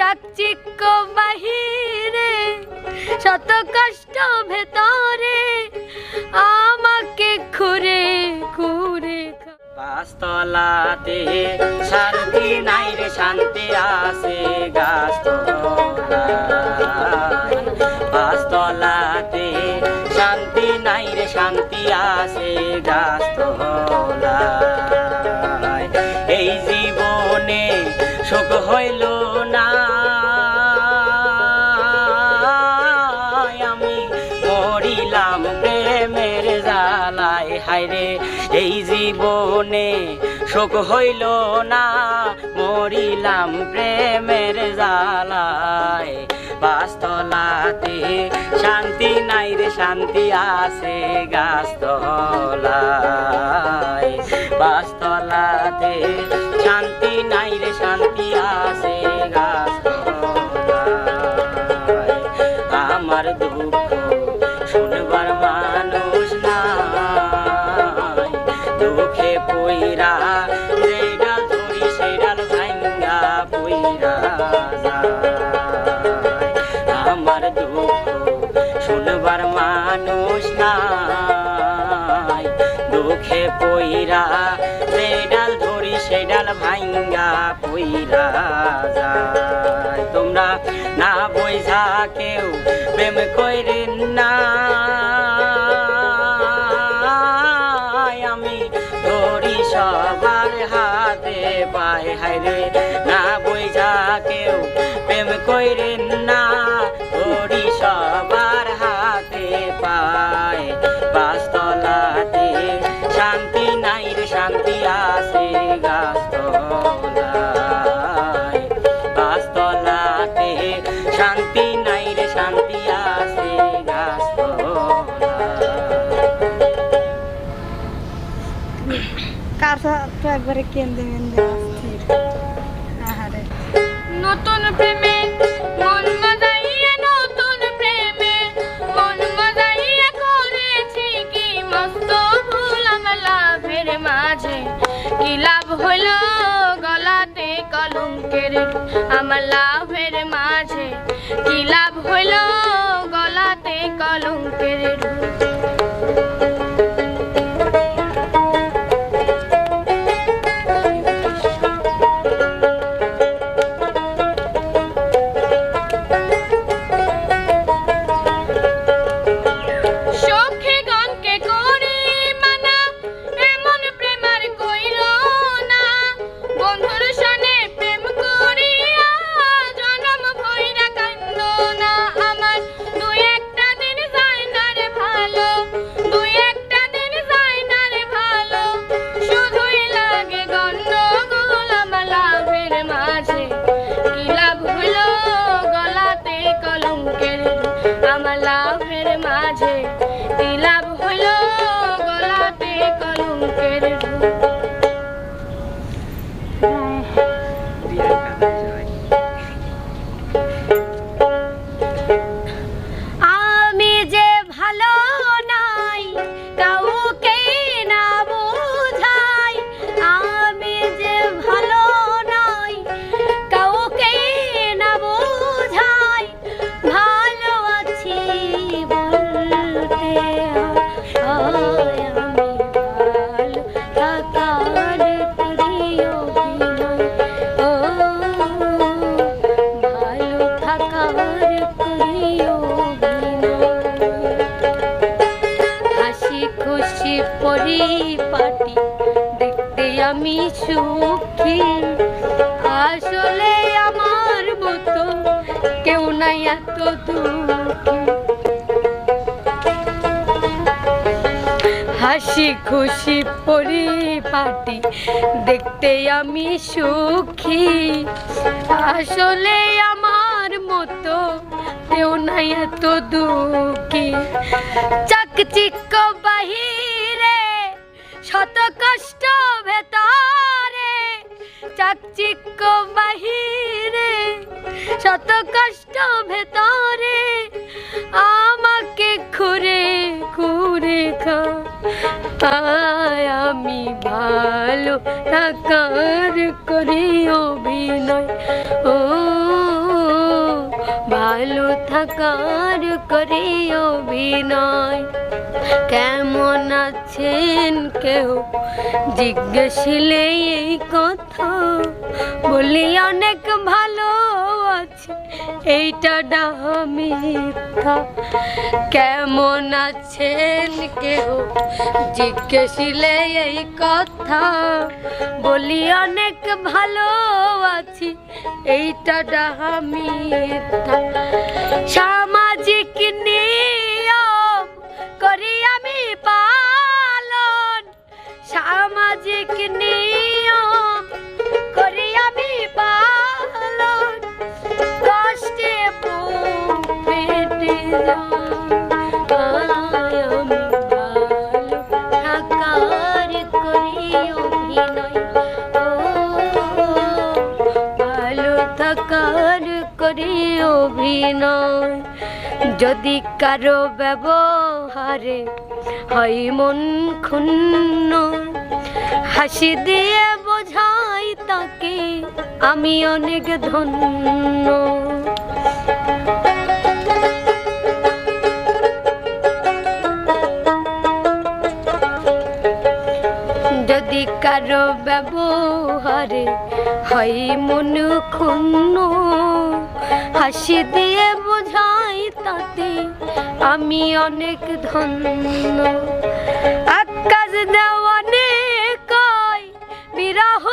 চাকচিক্য বাহিরে শত কষ্ট ভেতরে আমাকে ঘুরে ঘুরে গাছতলাতে শান্তি নাই রে শান্তি আছে গাছতলায় গাছতলাতে শান্তি নাই রে শান্তি আছে গাছতলায় এই জীবনে সুখ হইল না আমি মরিলাম প্রেমের জ্বালায় হায়রে এই জীবনে সুখ হইল না মরিলাম প্রেমের জ্বালায় গাছতলাতে শান্তি নাই রে শান্তি আছে গাছতলায় গাছতলাতে শান্তি নাই রে শান্তি আছে গাছতলায় আমার দুঃখ শুনবার মানুষ নাই দুঃখে পইরা যেই ডাল ধরি সেই ডাল ভাঙ্গা পইরা আমার দুঃখ শুনবার মানুষ নাই দুঃখে পইরা যেই ডাল ধরি সেই ডাল ভাঙ্গা পইরা যায় তোমরা না বুঝা কেউ প্রেম কইরেন না আমি ধরি সবার হাতে পায় হায়রে না বুঝা কেউ প্রেম কইরেন না ধরি সবার হাতে পায় গাছতলাতে শান্তি নাই রে শান্তি আছে গাছতলায় গাছতলাতে শান্তি নাই রে শান্তি আছে গাছতলায় একবারে কেন্দ্রে কেন্দ্রে নতুন প্রেমে মন মজাইয়া নতুন প্রেমে মন মজাইয়া করেছি কি মস্ত ভুল আমার লাভের মাঝে কি লাভ হলো গলাতে কলঙ্কের আমার লাভের মাঝে কি লাভ হলো গলাতে কলঙ্কের আমি যে ভালো নাই কাউকে না বোঝাই আমি যে ভালো নাই কাউকে না বোঝাই ভালো আছি বলতে আমি ভালো থাকার প্রিয় বিনয় ও ভালো থাকার প্রিয় হাসি খুশি পরিপাটি দেখতে আমি সুখী আসলে আমার মতো কেউ নাই এত দুঃখী হাসি খুশি পরিপাটি দেখতে আমি সুখী আসলে আমার মতো কেউ নাই এত দুঃখী চাকচিক্য বাহিরে শত কষ্ট ভেতরে চাকচিক্য বাহিরে শত কষ্ট ভেতরে আমাকে ঘুরে ঘুরে খায় আমি ভালো থাকার করি অভিনয় ও ভালো থাকার করে অভিনয়। কেমন আছেন কেউ জিজ্ঞেসলে এই কথা বলি অনেক ভালো আছে, এইটা ডাহা মিথ্যা। কেমন আছেন কেউ জিজ্ঞেসলে এই কথা বলি অনেক ভালো আছি, এইটা ডাহা মিথ্যা। সামাজিক নিয়ম করি আমি পালন, সামাজিক নিয়ম করি আমি পালন, কষ্টে বুক ফেটে যায় আমি ভালো থাকার করি অভিনয়। ও ভালো থাকার করি অভিনয়। যদি কারো ব্যবহারে হয় মন ক্ষুণ্ণ, হাসি দিয়ে বোঝাই তাকে আমি অনেক ধন্য। যদি কারো ব্যবহারে হয় মন ক্ষুণ্ণ, হাসি দিয়ে বোঝাই তাতে আমি অনেক ধন্য। আকাশ দেওয়ানে কয় বিরহ